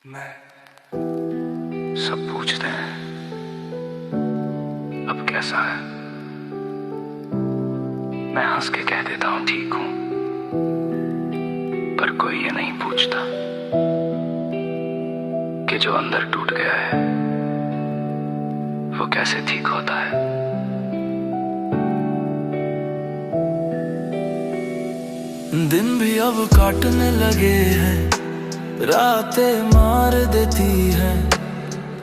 मैं सब पूछते हैं अब कैसा है। मैं हंस के कह देता हूँ ठीक हूँ, पर कोई ये नहीं पूछता कि जो अंदर टूट गया है वो कैसे ठीक होता है। दिन भी अब काटने लगे हैं, रातें मार देती हैं,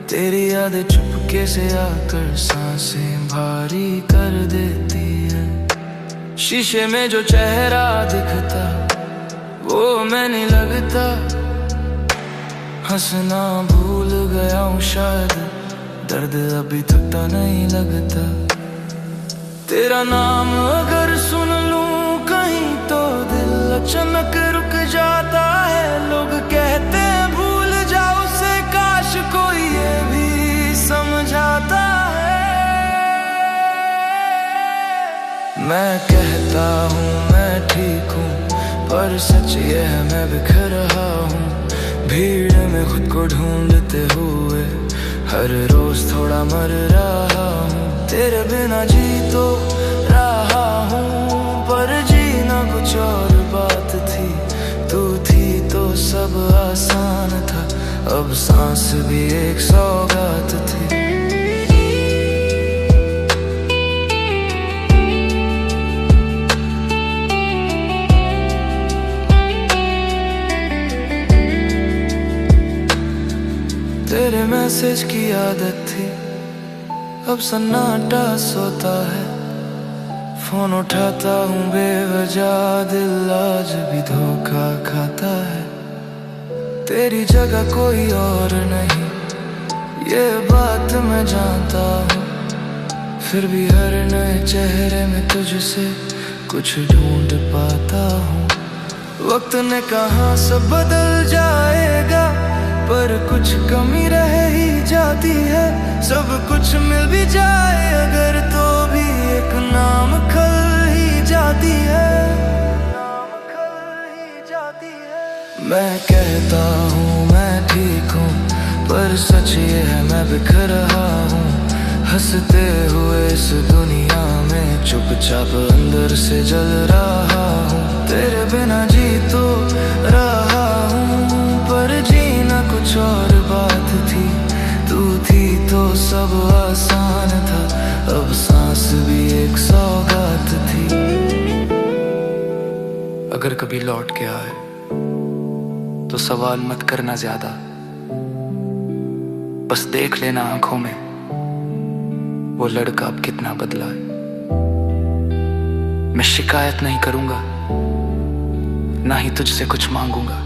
तेरी यादें चुपके से आकर सांसें भारी कर देती है। शीशे में जो चेहरा दिखता वो मैं नहीं लगता, हंसना भूल गया हूँ शायद, दर्द अभी थकता नहीं लगता। तेरा नाम अगर सुन लूं कहीं तो दिल अचानक रुक जाता है। लोग कहते हैं भूल जाओ उसे, काश कोई ये भी समझाता है। मैं कहता हूँ मैं ठीक हूँ, पर सच ये है मैं बिखर रहा हूँ। भीड़ में खुद को ढूंढते हुए हर रोज थोड़ा मर रहा हूँ। तेरे बिना जी तो रहा हूँ, पर जीना कुछ और बात थी। तू थी तो सब आसान था, अब सांस भी एक सौगात थी। तेरे मैसेज की आदत थी, अब सन्नाटा सोता है। फोन उठाता हूँ बेवजह, दिल आज भी धोखा खाता है। तेरी जगह कोई और नहीं, ये बात मैं जानता हूँ, फिर भी हर नए चेहरे में तुझसे कुछ ढूंढ पाता हूँ। वक्त ने कहा सब बदल जाएगा, पर कुछ कमी रह ही जाती है। सब कुछ मिल भी जाए अगर तो भी एक नाम खल ही जाती है, नाम खल ही जाती है। मैं कहता हूँ मैं ठीक हूँ, पर सच ये है मैं बिखर रहा हूँ। हंसते हुए इस दुनिया में चुपचाप अंदर से जल रहा हूँ। तेरे बिना जी तो रहा हूँ, पर जीना कुछ और बात थी। तू थी तो सब आसान था, अब सांस भी एक सौगात थी। अगर कभी लौट के आए तो सवाल मत करना ज्यादा, बस देख लेना आंखों में वो लड़का अब कितना बदला है। मैं शिकायत नहीं करूंगा, ना ही तुझसे कुछ मांगूंगा,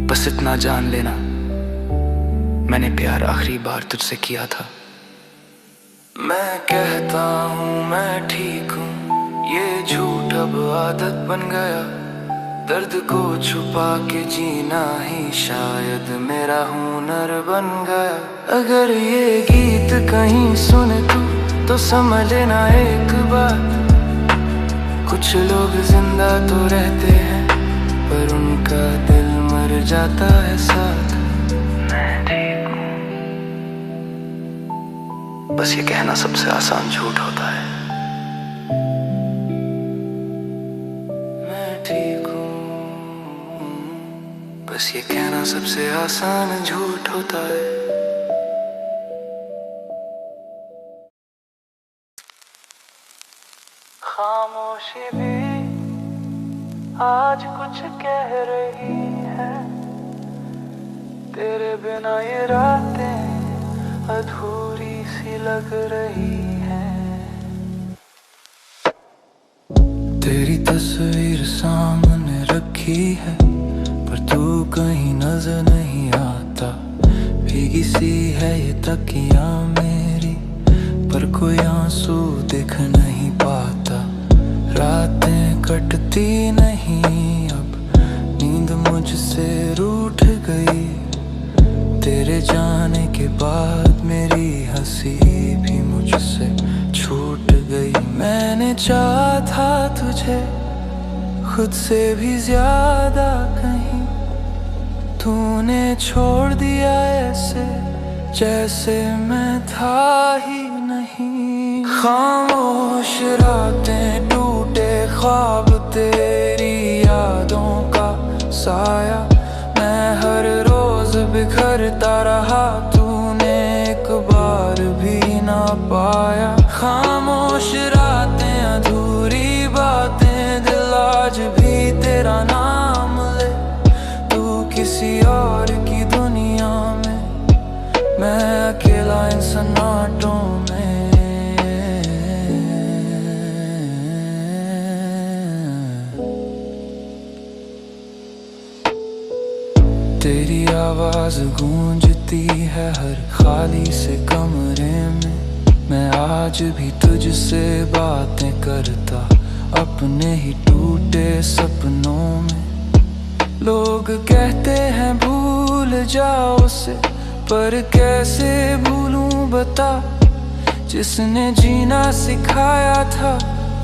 बस इतना जान लेना मैंने प्यार आखिरी बार तुझसे किया था। मैं कहता हूँ मैं ठीक हूँ, ये झूठ अब आदत बन गया। दर्द को छुपा के जीना ही शायद मेरा हुनर बन गया। अगर ये गीत कहीं सुने तो समझ लेना एक बात, कुछ लोग जिंदा तो रहते हैं पर उनका दिल मर जाता है साथ। मैं ठीक हूँ, बस ये कहना सबसे आसान झूठ होता है। मैं ठीक हूँ, बस ये कहना सबसे आसान झूठ होता है। खामोशी भी आज कुछ कह रही है, तेरे बिना ये रातें अधूरी सी लग रही है। तेरी तस्वीर सामने रखी है, पर तू कहीं नजर नहीं आता। भीगी सी है ये तकिया मेरी, पर कोई आंसू दिख नहीं पाता। रातें कटती नहीं अब, नींद मुझसे रूठ गई। तेरे जाने के बाद मेरी हंसी भी मुझसे छूट गई। मैंने चाहा था तुझे खुद से भी ज्यादा कहीं, तूने छोड़ दिया ऐसे जैसे मैं था ही नहीं। खामोश रातें, टूटे ख्वाब, तेरी यादों का साया, मैं हर रोज बिखरता रहा, तूने एक बार भी ना पाया। खामोश रातें, अधूरी बातें, दिल आज भी तेरा नाम ले। तू किसी और की दुनिया में, मैं अकेला इन सन्नाटों में। तेरी आवाज गूंजती है हर खाली से कमरे में, मैं आज भी तुझसे बातें करता अपने ही टूटे सपनों में। लोग कहते हैं भूल जाओ उसे, पर कैसे भूलूं बता। जिसने जीना सिखाया था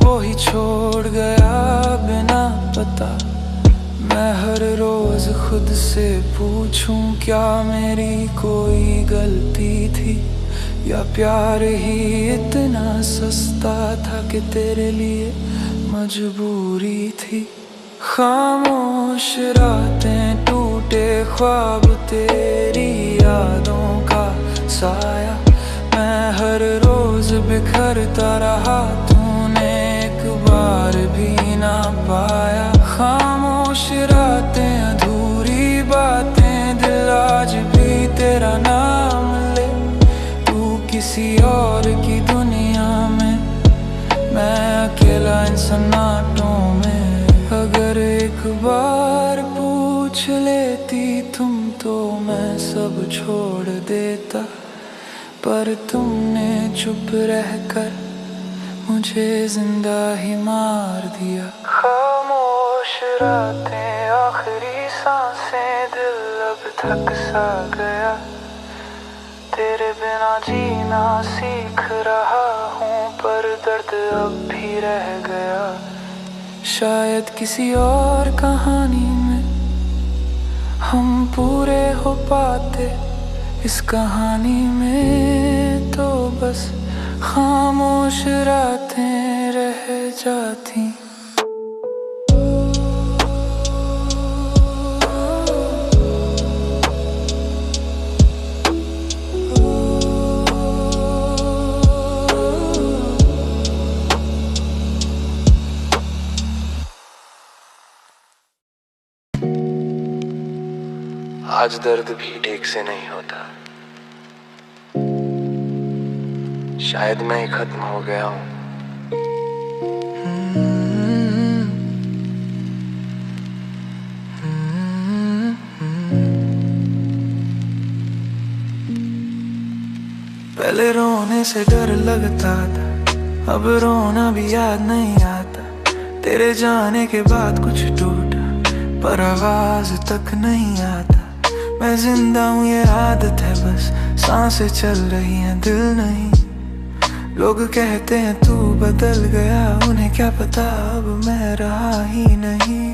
वो ही छोड़ गया बिना पता। मैं हर रोज खुद से पूछूं, क्या मेरी कोई गलती थी, या प्यार ही इतना सस्ता था कि तेरे लिए मजबूरी थी। खामोश रातें, टूटे ख्वाब, तेरी यादों का साया, मैं हर रोज बिखरता रहा, तूने एक बार भी ना पाया। खामोश रातें, अधूरी बातें, दिल आज भी तेरा नाम ले। तू किसी और की दुनिया में, मैं अकेला इन सन्नाटों में। अगर एक बार पूछ लेती तुम तो मैं सब छोड़ देता, पर तुमने चुप रहकर मुझे जिंदा ही मार दिया। खामोश रातें, आखिरी सांसें, दिल अब थक सा गया, तेरे बिना जीना सीख रहा हूँ, पर दर्द अब भी रह गया। शायद किसी और कहानी में हम पूरे हो पाते, इस कहानी में तो बस खामोश रातें रह जाती। आज दर्द भी ठीक से नहीं होता, शायद मैं ही खत्म हो गया हूँ। पहले रोने से डर लगता था, अब रोना भी याद नहीं आता। तेरे जाने के बाद कुछ टूटा, पर आवाज तक नहीं आता। मैं जिंदा हूँ ये आदत है बस, सांसें चल रही हैं दिल नहीं। लोग कहते हैं तू बदल गया, उन्हें क्या पता अब मैं रहा ही नहीं।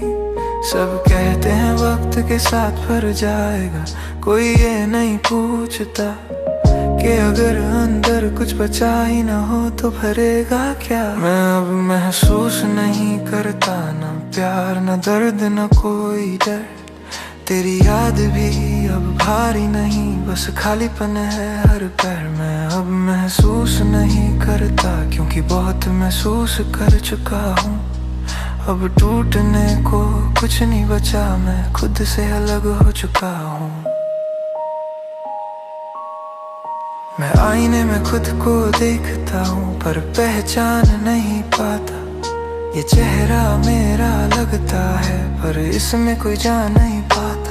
सब कहते हैं वक्त के साथ भर जाएगा, कोई ये नहीं पूछता कि अगर अंदर कुछ बचा ही ना हो तो भरेगा क्या। मैं अब महसूस नहीं करता ना प्यार, ना दर्द, ना कोई डर। तेरी याद भी अब भारी नहीं, बस खालीपन है हर पैर। मैं अब महसूस नहीं करता, क्योंकि बहुत महसूस कर चुका हूँ। अब टूटने को कुछ नहीं बचा, मैं खुद से अलग हो चुका हूँ। मैं आईने में खुद को देखता हूँ, पर पहचान नहीं पाता। ये चेहरा मेरा लगता है, पर इसमें कोई जान नहीं पाता।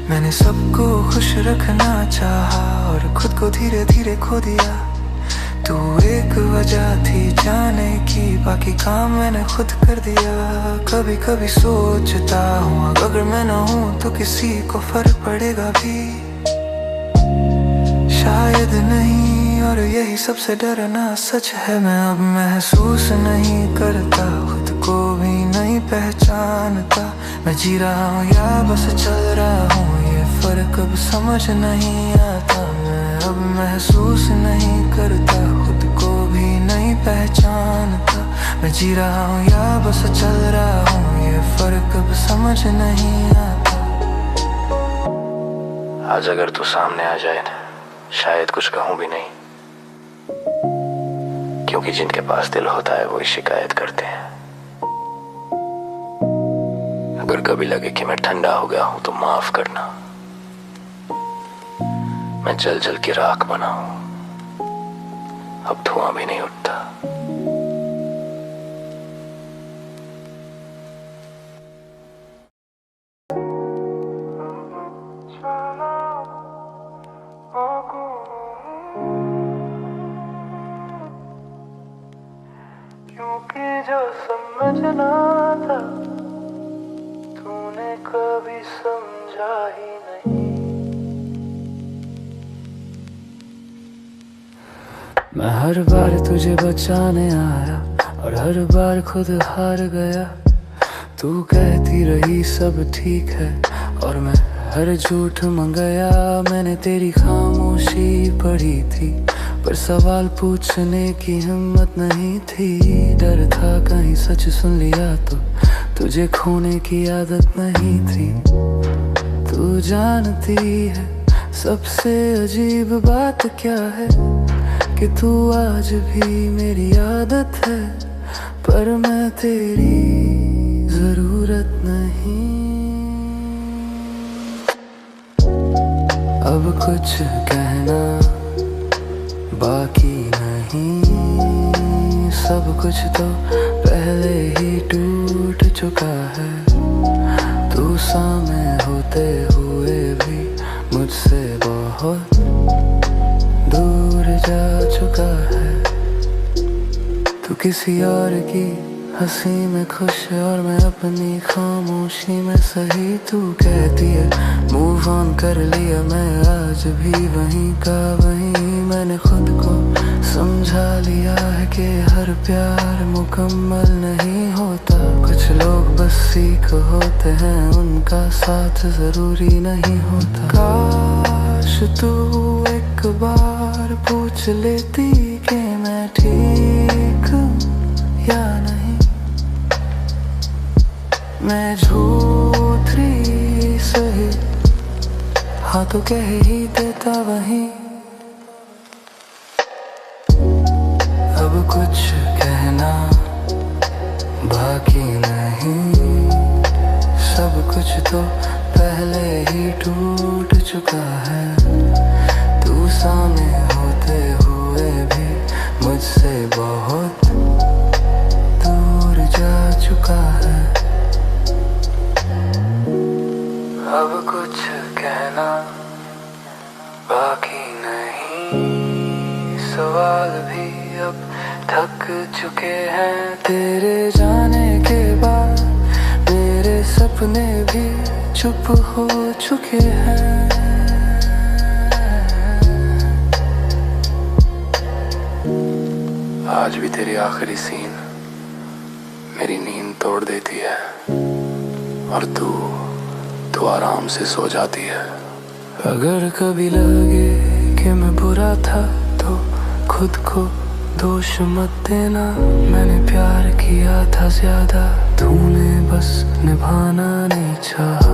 मैंने सबको खुश रखना चाहा और खुद को धीरे धीरे खो दिया। तू एक वजह थी जाने की, बाकी काम मैंने खुद कर दिया। कभी कभी सोचता हूँ अगर मैं न हूँ तो किसी को फर्क पड़ेगा भी, शायद नहीं। और यही सबसे डरना सच है, मैं अब महसूस नहीं करता, खुद को भी नहीं पहचानता। मैं जी रहा हूँ या बस चल रहा हूँ, ये समझ नहीं आता, मैं अब महसूस नहीं करता, खुद को भी नहीं पहचानता। मैं जी रहा हूँ या बस चल रहा हूँ, ये फर्क अब समझ नहीं आता। आज अगर तू सामने आ जाए ना, शायद कुछ कहूँ भी नहीं, क्योंकि जिनके पास दिल होता है वही शिकायत करते हैं। अगर कभी लगे कि मैं ठंडा हो गया हूं तो माफ करना, मैं जल जल की राख बना हूं, अब धुआं भी नहीं उठता। क्योंकि जो समझना था तूने कभी समझा ही नहीं। मैं हर बार तुझे बचाने आया और हर बार खुद हार गया। तू कहती रही सब ठीक है और मैं हर झूठ मंगाया। मैंने तेरी खामोशी पढ़ी थी पर सवाल पूछने की हिम्मत नहीं थी। डर था कहीं सच सुन लिया तो तुझे खोने की आदत नहीं थी। तू जानती है सबसे अजीब बात क्या है, कि तू आज भी मेरी आदत है पर मैं तेरी जरूरत नहीं। अब कुछ कहना बाकी नहीं, सब कुछ तो पहले ही टूट चुका है। तू सामने होते हुए भी मुझसे बहुत दूर जा चुका है। तू किसी और की हंसी में खुश है और मैं अपनी खामोशी में सही। तू कहती है मूव ऑन कर लिया, मैं आज भी वहीं का वहीं। मैंने खुद को समझा लिया है कि हर प्यार मुकम्मल नहीं होता। कुछ लोग बस सीख होते हैं, उनका साथ जरूरी नहीं होता। काश तू एक बार पूछ लेती कि मैं ठीक या नहीं। मैं झूठी सही, हाँ तो कह ही देता वहीं। अब कुछ कहना बाकी नहीं, सब कुछ तो पहले ही टूट चुका है। तू सामने होते हुए भी मुझसे बहुत दूर जा चुका है। अब कुछ कहना बाकी नहीं, सवाल भी अब थक चुके हैं। तेरे जाने के बाद मेरे सपने भी चुप हो चुके हैं। आज भी तेरी आखिरी सीन मेरी नींद तोड़ देती है और तू आराम से सो जाती है। अगर कभी लगे कि मैं बुरा था तो खुद को दोष मत देना। मैंने प्यार किया था ज्यादा, तूने बस निभाना नहीं चाहा।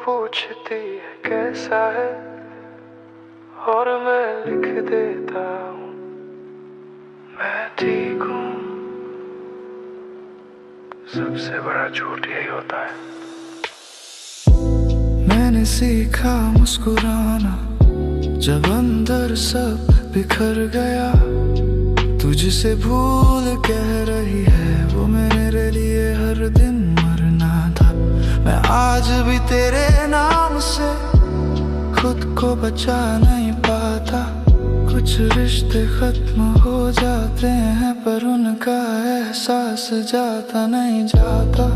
पूछती है कैसा है और मैं लिख देता हूँ मैं ठीक हूँ। सबसे बड़ा झूठ यही होता है। मैंने सीखा मुस्कुराना जब अंदर सब बिखर गया। तुझसे भूल कह रही है वो मेरे लिए हर दिन मरना था। मैं आज भी तेरे नाम से खुद को बचा नहीं पाता। कुछ रिश्ते खत्म हो जाते हैं पर उनका एहसास जाता नहीं जाता।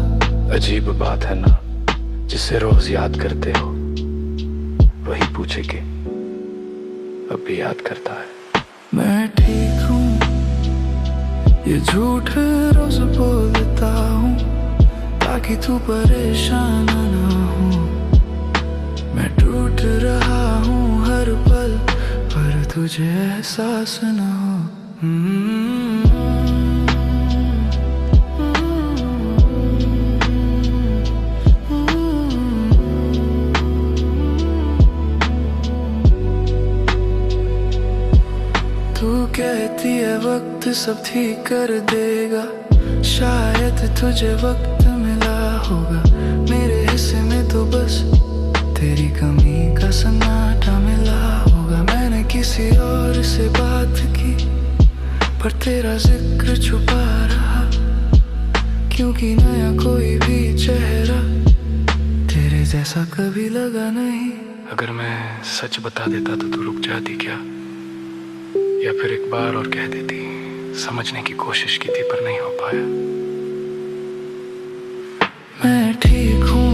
अजीब बात है ना, जिसे रोज याद करते हो वही पूछे कि अब भी याद करता है। मैं ठीक हूँ, ये झूठ रोज बोलता हूँ ताकि तू परेशान ना हो। मैं टूट रहा हूँ हर पल पर तुझे एहसास ना हो। तू कहती है वक्त सब ठीक कर देगा, शायद तुझे वक्त मिला होगा। मेरे हिस्से में तो बस तेरी कमी का सन्नाटा मिला होगा। मैंने किसी और से बात की पर तेरा जिक्र छुपा रहा, क्योंकि नया कोई भी चेहरा तेरे जैसा कभी लगा नहीं। अगर मैं सच बता देता तो तू रुक जाती क्या, या फिर एक बार और कह देती? समझने की कोशिश की थी पर नहीं हो पाया। मैं ठीक हूँ,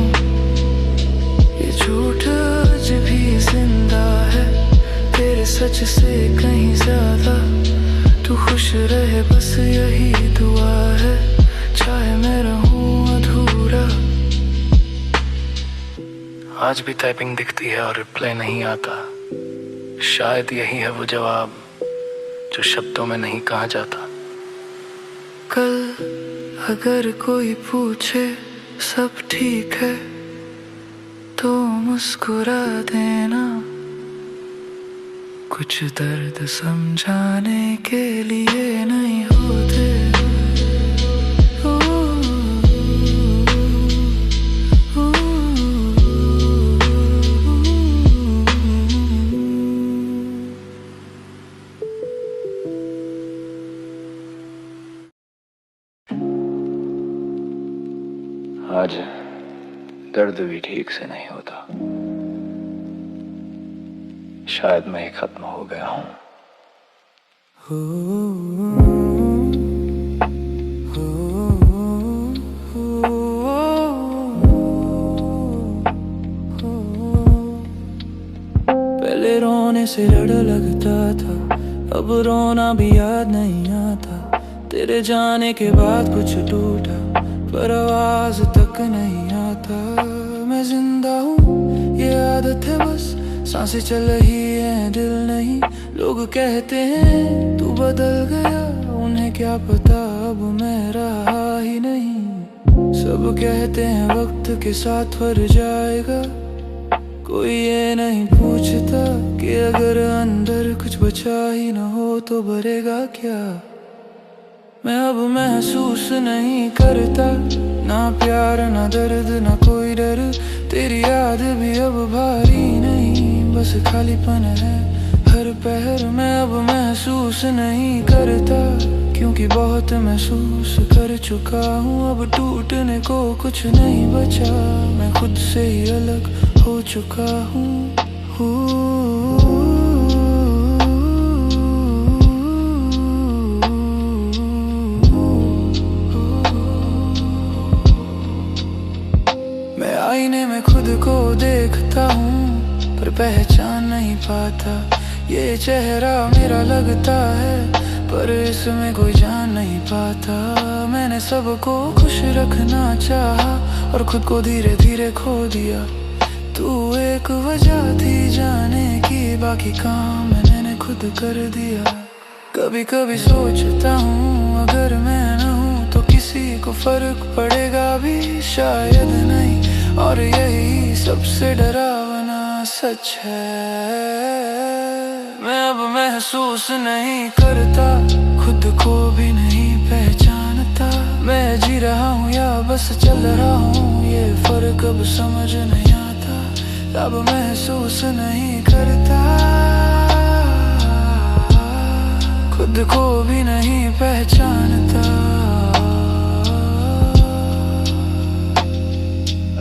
ये झूठ आज भी जिंदा है तेरे सच से कहीं ज्यादा। तू खुश रहे बस यही दुआ है, चाहे मैं रहूं अधूरा। आज भी टाइपिंग दिखती है और रिप्लाई नहीं आता। शायद यही है वो जवाब जो शब्दों में नहीं कहा जाता। कल अगर कोई पूछे सब ठीक है तो मुस्कुरा देना, कुछ दर्द समझाने के लिए नहीं होते। आज दर्द भी ठीक से नहीं होता। शायद मैं ही खत्म हो गया हूँ। पहले रोने से डर लगता था, अब रोना भी याद नहीं आता। तेरे जाने के बाद कुछ टूटा पर आवाज तक नहीं आता। मैं जिंदा हूँ ये आदत है बस, सांसें चल रही है दिल नहीं। लोग कहते हैं तू बदल गया, उन्हें क्या पता अब मैं रहा ही नहीं। सब कहते हैं वक्त के साथ भर जाएगा, कोई ये नहीं पूछता कि अगर अंदर कुछ बचा ही न हो तो भरेगा क्या। मैं अब महसूस नहीं करता ना प्यार ना दर्द ना कोई डर। तेरी याद भी अब भारी नहीं, बस खालीपन है हर पहर। मैं अब महसूस नहीं करता क्योंकि बहुत महसूस कर चुका हूँ। अब टूटने को कुछ नहीं बचा, मैं खुद से ही अलग हो चुका हूँ। आईने में खुद को देखता हूँ पर पहचान नहीं पाता। ये चेहरा मेरा लगता है पर इसमें कोई जान नहीं पाता। मैंने सबको खुश रखना चाहा और खुद को धीरे धीरे खो दिया। तू एक वजह थी जाने की, बाकी काम मैंने खुद कर दिया। कभी कभी सोचता हूँ अगर मैं न हूँ तो किसी को फर्क पड़ेगा भी शायद नहीं। और यही सबसे डरावना सच है, मैं अब महसूस नहीं करता, खुद को भी नहीं पहचानता। मैं जी रहा हूँ या बस चल रहा हूँ ये फर्क अब समझ नहीं आता। अब महसूस नहीं करता, खुद को भी नहीं पहचानता।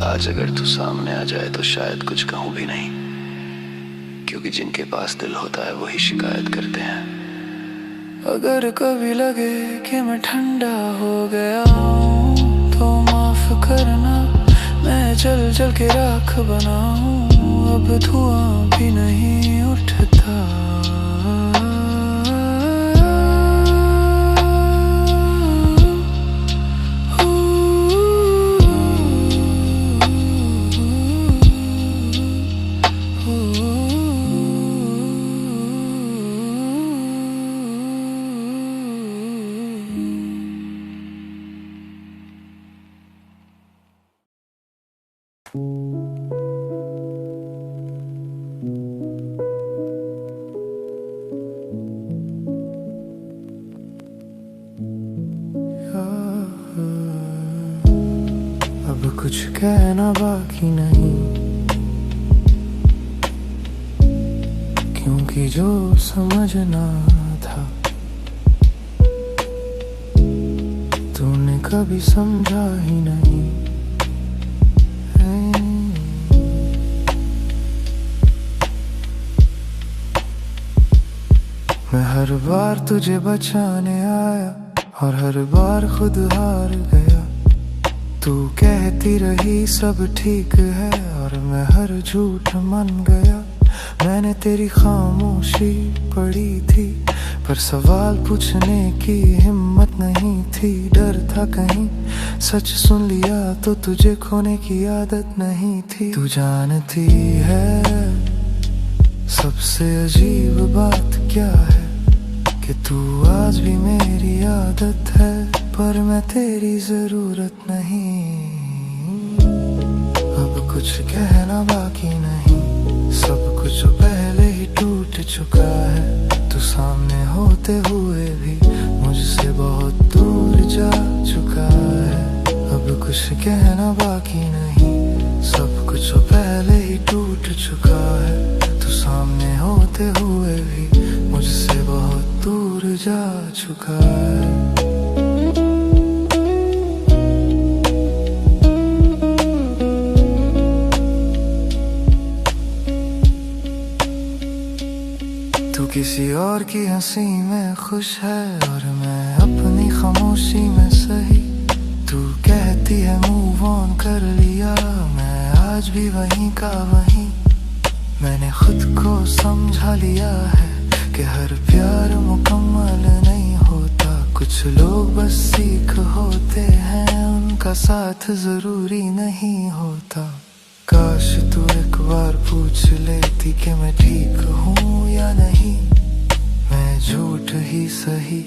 आज अगर तू सामने आ जाए तो शायद कुछ कहूँ भी नहीं, क्योंकि जिनके पास दिल होता है वही शिकायत करते हैं। अगर कभी लगे कि मैं ठंडा हो गया हूँ तो माफ करना, मैं जल जल के राख बनाऊं, अब धुआं भी नहीं उठता। अब कुछ कहना बाकी नहीं, क्योंकि जो समझना था तूने कभी समझा ही नहीं। मैं हर बार तुझे बचाने आया और हर बार खुद हार गया। तू कहती रही सब ठीक है और मैं हर झूठ मान गया। मैंने तेरी खामोशी पढ़ी थी पर सवाल पूछने की हिम्मत नहीं थी। डर था कहीं सच सुन लिया तो तुझे खोने की आदत नहीं थी। तू जानती है सबसे अजीब बात क्या है, कि तू आज भी मेरी आदत है पर मैं तेरी जरूरत नहीं। अब कुछ कहना बाकी नहीं, सब कुछ पहले ही टूट चुका है। तू सामने होते हुए भी मुझसे बहुत दूर जा चुका है। अब कुछ कहना बाकी नहीं, सब कुछ पहले ही टूट चुका है। तू सामने होते हुए भी मुझसे बहुत दूर जा चुका है। तू किसी और की हंसी में खुश है और मैं अपनी खामोशी में सही। तू कहती है मूव ऑन कर लिया, मैं आज भी वहीं का वहीं। मैंने खुद को समझा लिया है कि हर प्यार मुकम्मल नहीं होता। कुछ लोग बस सीख होते हैं, उनका साथ जरूरी नहीं होता। काश तू एक बार पूछ लेती कि मैं ठीक हूँ या नहीं। मैं झूठ ही सही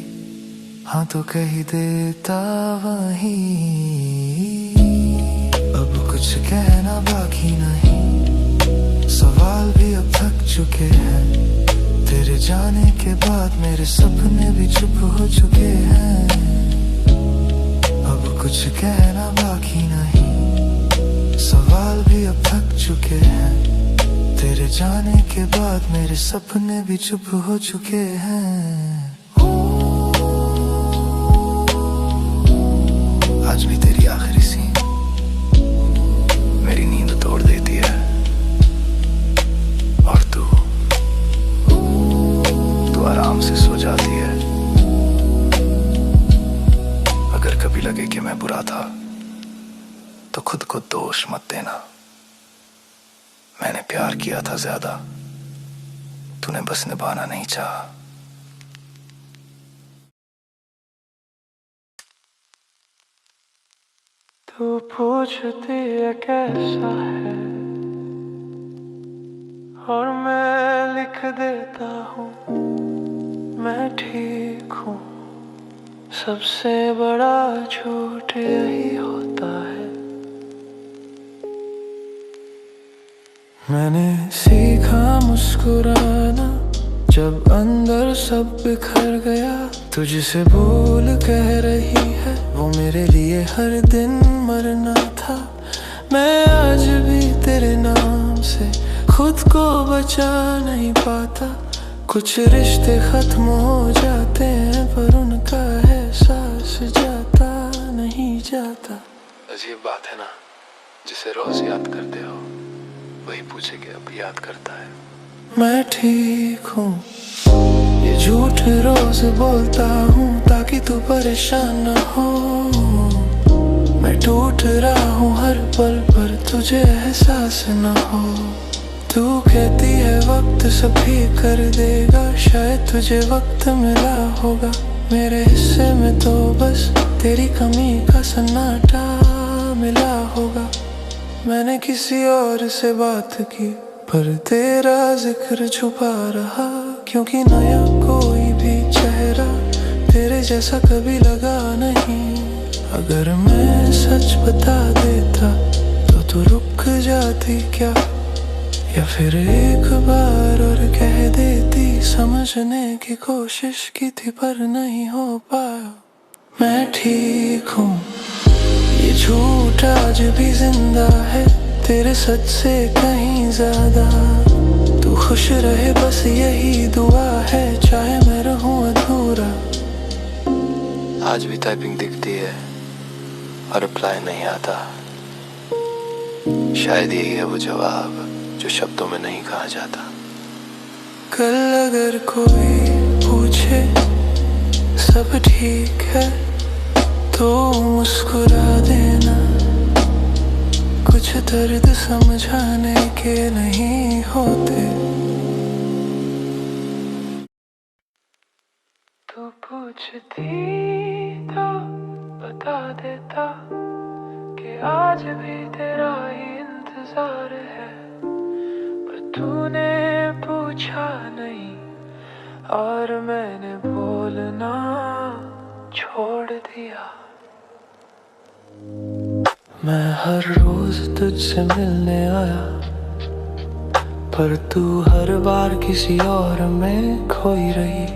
हाँ तो कह देता वही। अब कुछ कहना बाकी नहीं, सवाल भी अब थक चुके हैं। तेरे जाने के बाद मेरे सपने भी चुप हो चुके हैं। अब कुछ कहना बाकी नहीं, सवाल भी अब थक चुके हैं। तेरे जाने के बाद मेरे सपने भी चुप हो चुके हैं। आज भी तेरी आखिरी सीन मेरी नींद तोड़ देती है और तू आराम से सो जाती है। अगर कभी लगे कि मैं बुरा था तो खुद को दोष मत देना। मैंने प्यार किया था ज्यादा, तूने बस निभाना नहीं चाहा। तू पूछती है कैसा है और मैं लिख देता हूँ मैं ठीक हूँ। सबसे बड़ा झूठ यही होता है। मैंने सीखा मुस्कुराना जब अंदर सब बिखर गया। तुझसे बोल कह रही है वो मेरे लिए हर दिन मरना था। मैं आज भी तेरे नाम से खुद को बचा नहीं पाता। कुछ रिश्ते खत्म हो जाते हैं पर उनका एहसास जाता नहीं जाता। अजीब बात है ना, जिसे रोज याद करते हो वही पूछे कि अब याद करता है। मैं ठीक हूँ। ये झूठ रोज बोलता हूँ ताकि तू परेशान न हो। मैं टूट रहा हूँ हर पल पर तुझे एहसास न हो। तू कहती है वक्त सब ठीक कर देगा, शायद तुझे वक्त मिला होगा। मेरे हिस्से में तो बस तेरी कमी का सन्नाटा मिला होगा। मैंने किसी और से बात की पर तेरा जिक्र छुपा रहा, क्योंकि नया कोई भी चेहरा तेरे जैसा कभी लगा नहीं। अगर मैं सच बता देता तो तू रुक जाती क्या, या फिर एक बार और कह देती। समझने की कोशिश की थी पर नहीं हो पाया। मैं ठीक हूँ, ये झूठ आज भी जिंदा है तेरे सच से कहीं ज्यादा। तू खुश रहे बस यही दुआ है, चाहे मैं रहूं अधूरा। आज भी टाइपिंग दिखती है और रिप्लाई नहीं आता। शायद यही है वो जवाब जो शब्दों में नहीं कहा जाता। कल अगर कोई पूछे सब ठीक है तो मुस्कुरा देना। कुछ दर्द समझाने के नहीं होते। तू पूछती तो बता देता कि आज भी तेरा ही इंतजार है, पर तूने पूछा नहीं और मैंने बोलना छोड़ दिया। मैं हर रोज तुझसे मिलने आया, पर तू हर बार किसी और में खोई रही।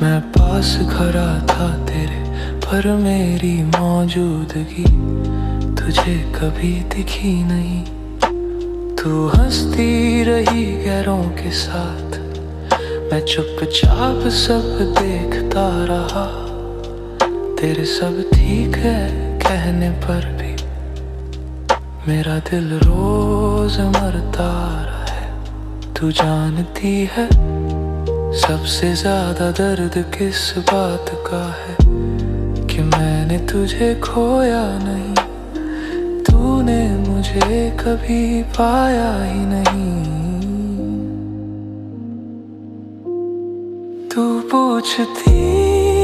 मैं पास खड़ा था तेरे पर मेरी मौजूदगी तुझे कभी दिखी नहीं। तू हंसती रही गैरों के साथ, मैं चुपचाप सब देखता रहा। तेरे सब ठीक है कहने पर भी मेरा दिल रोज मरता रहा है। तू जानती है सबसे ज्यादा दर्द किस बात का है, कि मैंने तुझे खोया नहीं, तूने मुझे कभी पाया ही नहीं। तू पूछती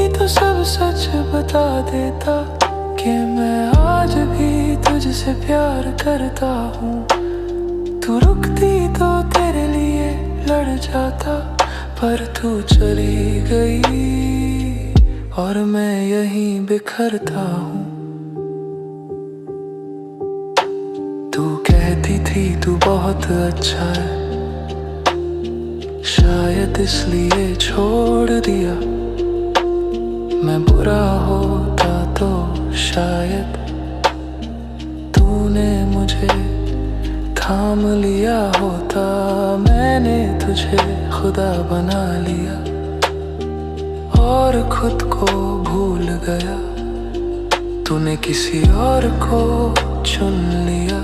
तो सब सच बता देता कि मैं आज भी तुझसे प्यार करता हूँ। तू रुकती तो तेरे लिए लड़ जाता, पर तू चली गई और मैं यहीं बिखरता हूँ। तू कहती थी तू बहुत अच्छा है, शायद इसलिए छोड़ दिया। मैं बुरा होता तो शायद तूने मुझे थाम लिया होता। मैंने तुझे खुदा बना लिया और खुद को भूल गया। तूने किसी और को चुन लिया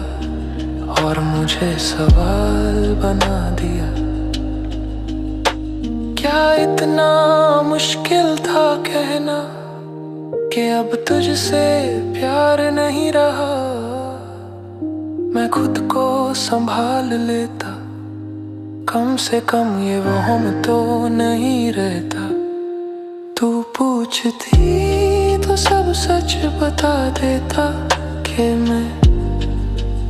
और मुझे सवाल बना दिया। क्या इतना मुश्किल था कहना कि अब तुझसे प्यार नहीं रहा। मैं खुद को संभाल लेता, कम से कम ये वहम तो नहीं रहता। तू पूछती तो सब सच बता देता कि मैं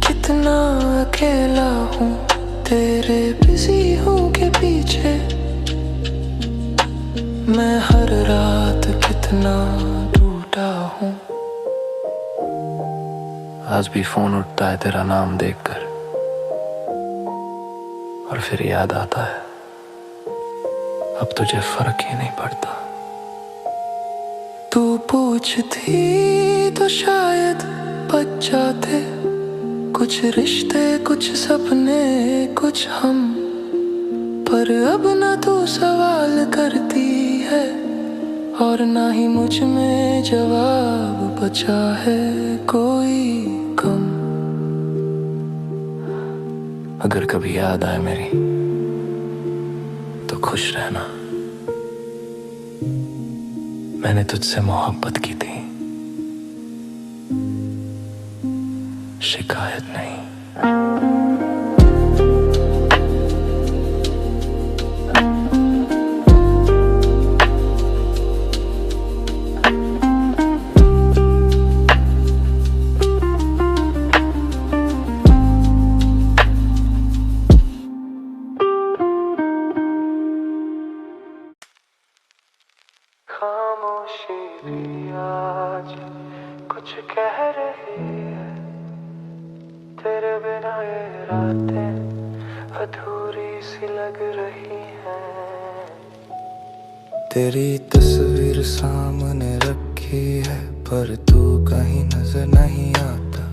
कितना अकेला हूँ तेरे बिजी हूँ के पीछे। मैं हर रात कितना टूटा हूँ। आज भी फोन उठता है तेरा नाम देखकर, और फिर याद आता है अब तुझे फर्क ही नहीं पड़ता। तू पूछती तो शायद बच जाते कुछ रिश्ते, कुछ सपने, कुछ हम, पर अब ना तू सवाल करती है और ना ही मुझ में जवाब बचा है कोई कम। अगर कभी याद आए मेरी खुश रहना। मैंने तुझसे मोहब्बत की थी, शिकायत नहीं। खामोशी भी आज कुछ कह रही है, तेरे बिना ये रातें अधूरी सी लग रही हैं। तेरी तस्वीर सामने रखी है पर तू कहीं नजर नहीं आता।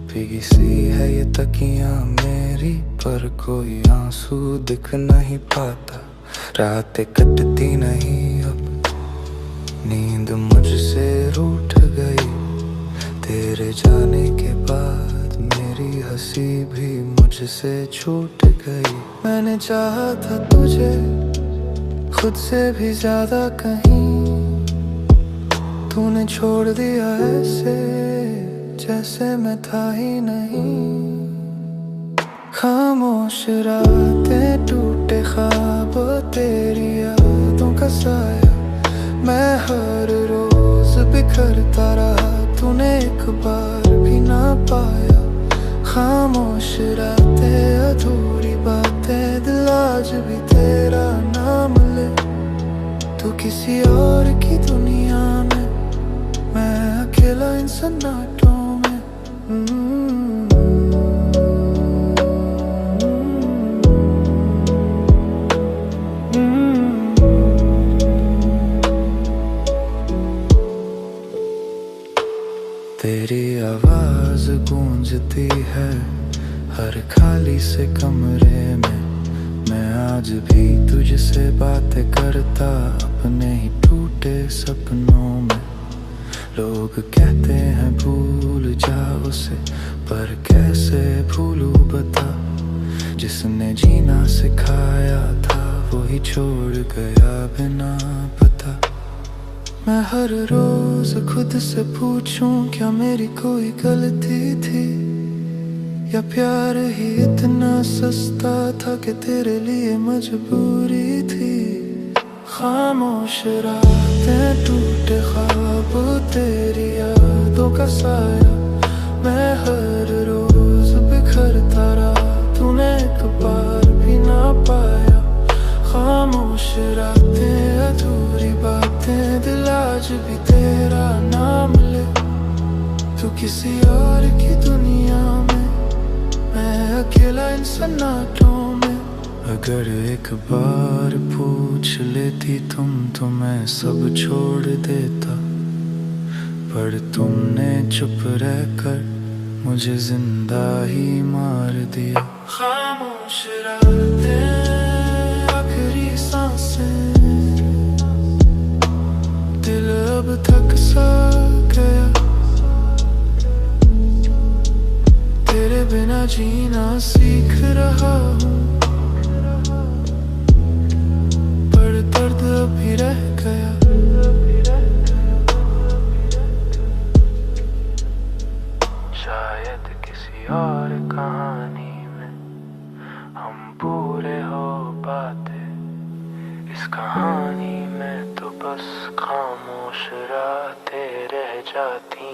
भीगी सी है ये तकियां मेरी पर कोई आंसू दिख नहीं पाता। रातें कटती नहीं अब, नींद मुझसे रूठ गई। तेरे जाने के बाद मेरी हंसी भी मुझसे छूट गई। मैंने चाहा था तुझे खुद से भी ज्यादा कहीं, तूने छोड़ दिया ऐसे जैसे मैं था ही नहीं। खामोश रातें टूटे ख्वाब तेरी यादों का साया, मैं हर रोज बिखरता रहा, तूने एक बार भी ना पाया। खामोश रातें अधूरी बातें, दिल आज भी तेरा नाम ले। तू किसी और की दुनिया में, मैं अकेला इन सन्नाटों में। तेरी आवाज गूंजती है हर खाली से कमरे में। मैं आज भी तुझसे बातें करता अपने ही टूटे सपनों में। लोग कहते हैं भूल जा उसे, पर कैसे भूलूं बता। जिसने जीना सिखाया था वही छोड़ गया बिना पता। मैं हर रोज खुद से पूछूं क्या मेरी कोई गलती थी, या प्यार ही इतना सस्ता था कि तेरे लिए मजबूरी थी। खामोश रातें टूटे ख्वाब तेरी यादों का साया, मैं हर रोज बिखरता रहा, तूने एक बार भी ना पाया। खामोश रातें अधूरी बातें, दिल आज भी तेरा नाम ले। तू किसी और की दुनिया में, मैं अकेला इन सन्नाटों में। अगर एक बार पूछ लेती तुम तो मैं सब छोड़ देता, पर तुमने चुप रहकर मुझे जिंदा ही मार दिया। खामोश रातें आखिरी सांसें, दिल अब थक सा गया। तेरे बिना जीना सीख रहा हूँ, पर दर्द अभी रह गया। शायद किसी और कहानी में हम पूरे हो पाते, इस कहानी में तो बस खामोश रातें रह जाती।